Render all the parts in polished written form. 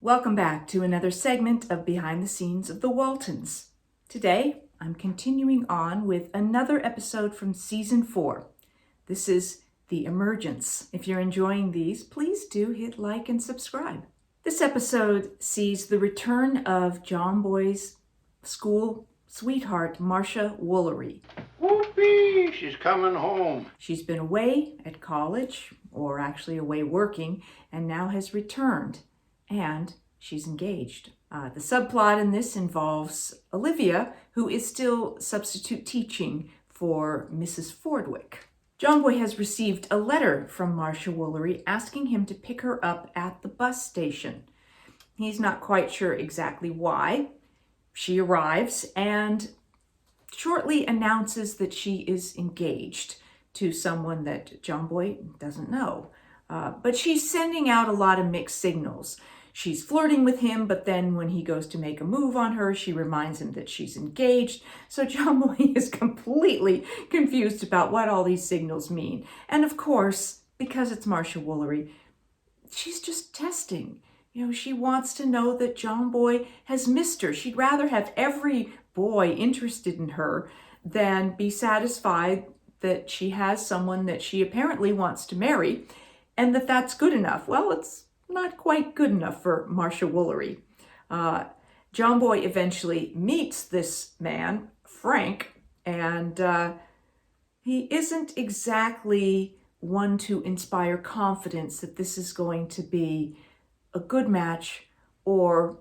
Welcome back to another segment of Behind the Scenes of the Waltons. Today, I'm continuing on with another episode from Season 4. This is The Emergence. If you're enjoying these, please do hit like and subscribe. This episode sees the return of John Boy's school sweetheart, Marcia Woolery. Whoopee! She's coming home. She's been away at college, or actually away working, and now has returned. And she's engaged. The subplot in this involves Olivia, who is still substitute teaching for Mrs. Fordwick. John Boy has received a letter from Marcia Woolery asking him to pick her up at the bus station. He's not quite sure exactly why. She arrives and shortly announces that she is engaged to someone that John Boy doesn't know. But she's sending out a lot of mixed signals. She's flirting with him, but then when he goes to make a move on her, she reminds him that she's engaged. So John Boy is completely confused about what all these signals mean. And of course, because it's Marcia Woolery, she's just testing. She wants to know that John Boy has missed her. She'd rather have every boy interested in her than be satisfied that she has someone that she apparently wants to marry and that that's good enough. Well, it's not quite good enough for Marcia Woolery. John Boy eventually meets this man, Frank, and he isn't exactly one to inspire confidence that this is going to be a good match or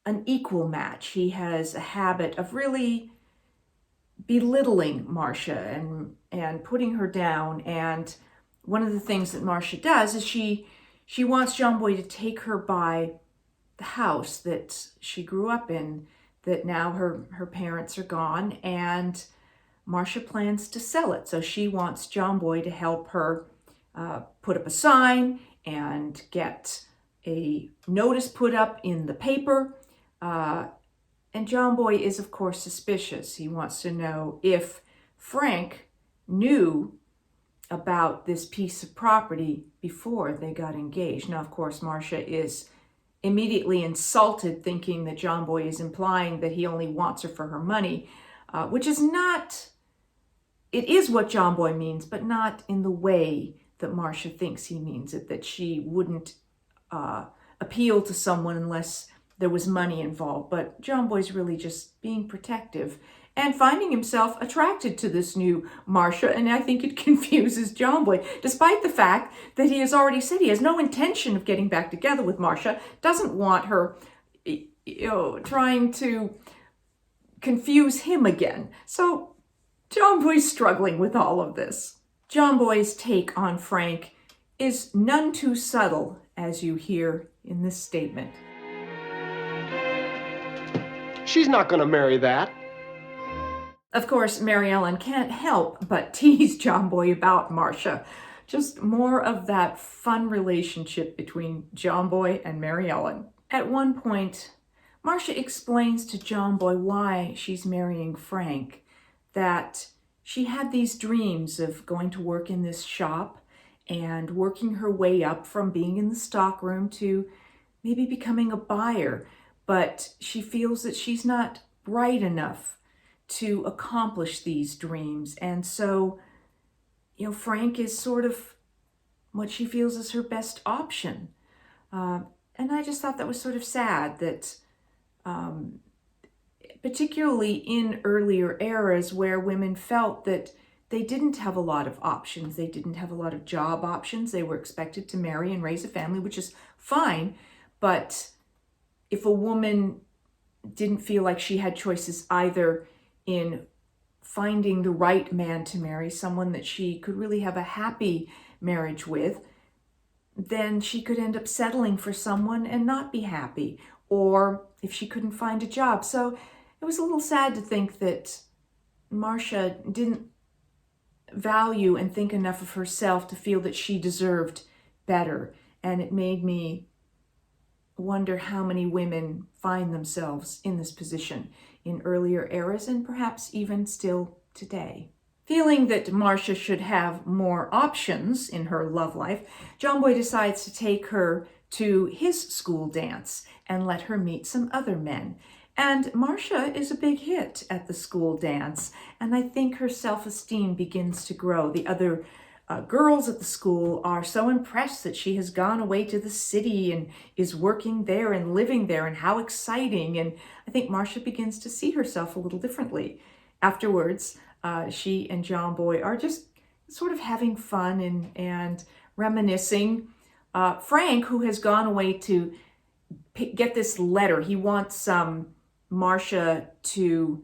an equal match. He has a habit of really belittling Marcia and putting her down. And one of the things that Marcia does is she wants John Boy to take her by the house that she grew up in, that now her parents are gone, and Marcia plans to sell it. So she wants John Boy to help her put up a sign and get a notice put up in the paper. And John Boy is, of course, suspicious. He wants to know if Frank knew about this piece of property before they got engaged. Now, of course, Marcia is immediately insulted, thinking that John Boy is implying that he only wants her for her money, which is not, it is what John Boy means, but not in the way that Marcia thinks he means it, that she wouldn't appeal to someone unless there was money involved. But John Boy's really just being protective and finding himself attracted to this new Marcia, and I think it confuses John Boy, despite the fact that he has already said he has no intention of getting back together with Marcia, doesn't want her, trying to confuse him again. So John Boy's struggling with all of this. John Boy's take on Frank is none too subtle, as you hear in this statement. She's not going to marry that. Of course, Mary Ellen can't help but tease John Boy about Marcia. Just more of that fun relationship between John Boy and Mary Ellen. At one point, Marcia explains to John Boy why she's marrying Frank, that she had these dreams of going to work in this shop and working her way up from being in the stockroom to maybe becoming a buyer, but she feels that she's not bright enough to accomplish these dreams. And so, Frank is sort of what she feels is her best option. And I just thought that was sort of sad that, particularly in earlier eras where women felt that they didn't have a lot of options, they didn't have a lot of job options, they were expected to marry and raise a family, which is fine. But if a woman didn't feel like she had choices either in finding the right man to marry, someone that she could really have a happy marriage with, then she could end up settling for someone and not be happy, or if she couldn't find a job. So it was a little sad to think that Marcia didn't value and think enough of herself to feel that she deserved better. And it made me wonder how many women find themselves in this position in earlier eras and perhaps even still today. Feeling that Marcia should have more options in her love life, John Boy decides to take her to his school dance and let her meet some other men. And Marcia is a big hit at the school dance, and I think her self-esteem begins to grow. The other girls at the school are so impressed that she has gone away to the city and is working there and living there, and how exciting. And I think Marcia begins to see herself a little differently. Afterwards, she and John Boy are just sort of having fun and reminiscing. Frank, who has gone away to get this letter, he wants Marcia to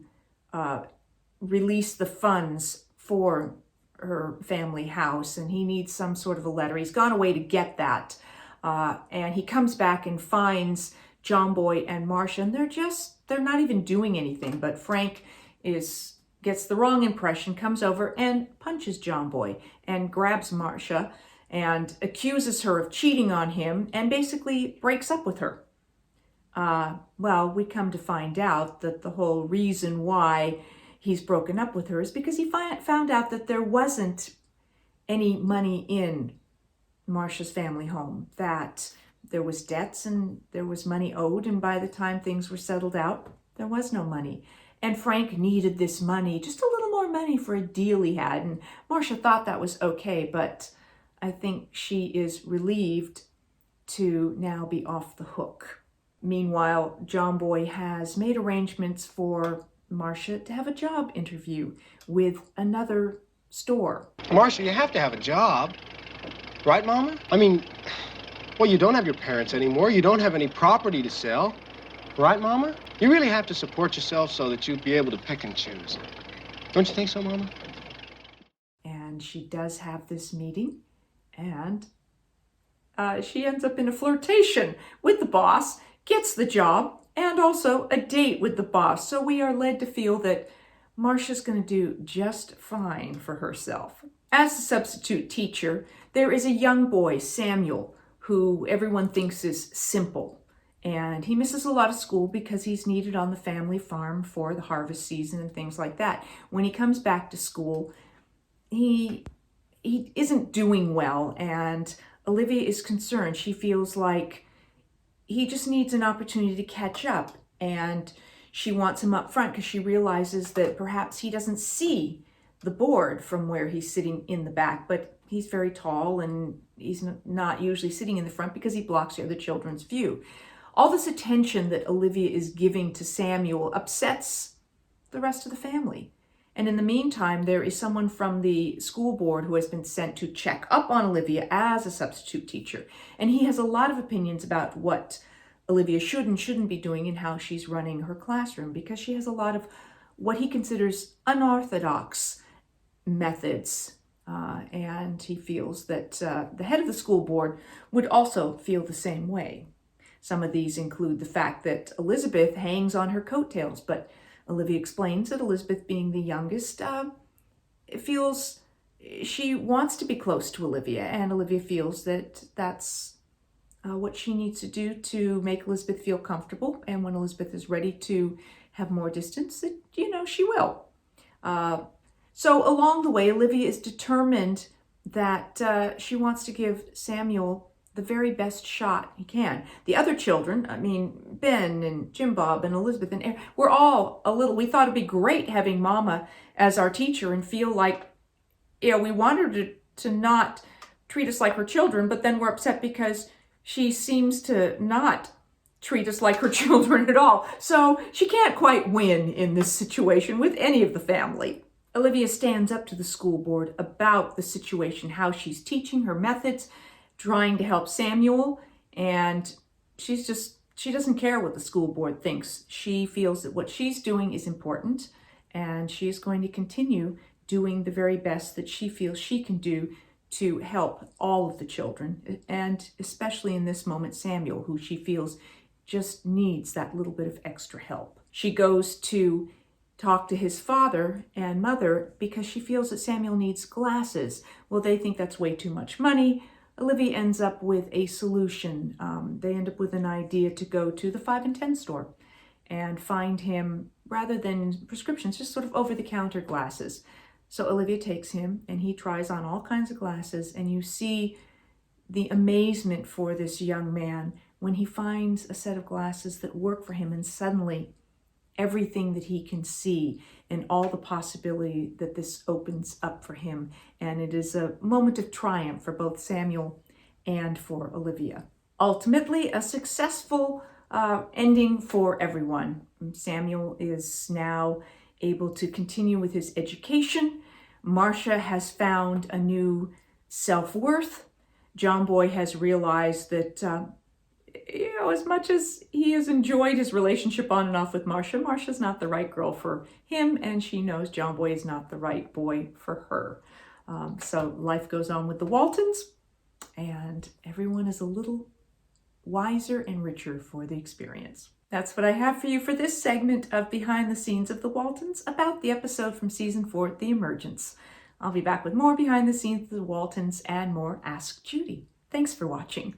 release the funds for her family house, and he needs some sort of a letter. He's gone away to get that, and he comes back and finds John Boy and Marcia, and they're not even doing anything, but Frank gets the wrong impression, comes over and punches John Boy and grabs Marcia and accuses her of cheating on him and basically breaks up with her. Well, we come to find out that the whole reason why he's broken up with her is because he found out that there wasn't any money in Marcia's family home, that there was debts and there was money owed, and by the time things were settled out, there was no money. And Frank needed this money, just a little more money for a deal he had, and Marcia thought that was okay, but I think she is relieved to now be off the hook. Meanwhile, John Boy has made arrangements for Marcia to have a job interview with another store. Marcia, you have to have a job. Right, Mama? I mean, well, you don't have your parents anymore. You don't have any property to sell. Right, Mama? You really have to support yourself so that you'd be able to pick and choose. Don't you think so, Mama? And she does have this meeting, and she ends up in a flirtation with the boss, gets the job, and also a date with the boss. So we are led to feel that Marcia's going to do just fine for herself. As a substitute teacher, there is a young boy, Samuel, who everyone thinks is simple. And he misses a lot of school because he's needed on the family farm for the harvest season and things like that. When he comes back to school, he isn't doing well, and Olivia is concerned. She feels like he just needs an opportunity to catch up, and she wants him up front because she realizes that perhaps he doesn't see the board from where he's sitting in the back, but he's very tall and he's not usually sitting in the front because he blocks the other children's view. All this attention that Olivia is giving to Samuel upsets the rest of the family. And in the meantime, there is someone from the school board who has been sent to check up on Olivia as a substitute teacher. And he has a lot of opinions about what Olivia should and shouldn't be doing and how she's running her classroom, because she has a lot of what he considers unorthodox methods. And he feels that the head of the school board would also feel the same way. Some of these include the fact that Elizabeth hangs on her coattails, but Olivia explains that Elizabeth, being the youngest, feels she wants to be close to Olivia, and Olivia feels that that's what she needs to do to make Elizabeth feel comfortable, and when Elizabeth is ready to have more distance, that, she will. So along the way, Olivia is determined that she wants to give Samuel the very best shot he can. The other children, Ben and Jim Bob and Elizabeth and Aaron, we're all we thought it'd be great having Mama as our teacher and feel like, we want her to not treat us like her children, but then we're upset because she seems to not treat us like her children at all. So she can't quite win in this situation with any of the family. Olivia stands up to the school board about the situation, how she's teaching, her methods, trying to help Samuel, and she doesn't care what the school board thinks. She feels that what she's doing is important, and she is going to continue doing the very best that she feels she can do to help all of the children, and especially in this moment, Samuel, who she feels just needs that little bit of extra help. She goes to talk to his father and mother because she feels that Samuel needs glasses. Well, they think that's way too much money. Olivia ends up with a solution. They end up with an idea to go to the 5 and 10 store and find him, rather than prescriptions, just sort of over-the-counter glasses. So Olivia takes him and he tries on all kinds of glasses, and you see the amazement for this young man when he finds a set of glasses that work for him, and suddenly everything that he can see and all the possibility that this opens up for him. And it is a moment of triumph for both Samuel and for Olivia. Ultimately, a successful ending for everyone. Samuel is now able to continue with his education. Marcia has found a new self-worth. John Boy has realized that as much as he has enjoyed his relationship on and off with Marcia, Marcia's not the right girl for him, and she knows John Boy is not the right boy for her. So life goes on with the Waltons, and everyone is a little wiser and richer for the experience. That's what I have for you for this segment of Behind the Scenes of the Waltons, about the episode from season 4, The Emergence. I'll be back with more Behind the Scenes of the Waltons and more Ask Judy. Thanks for watching.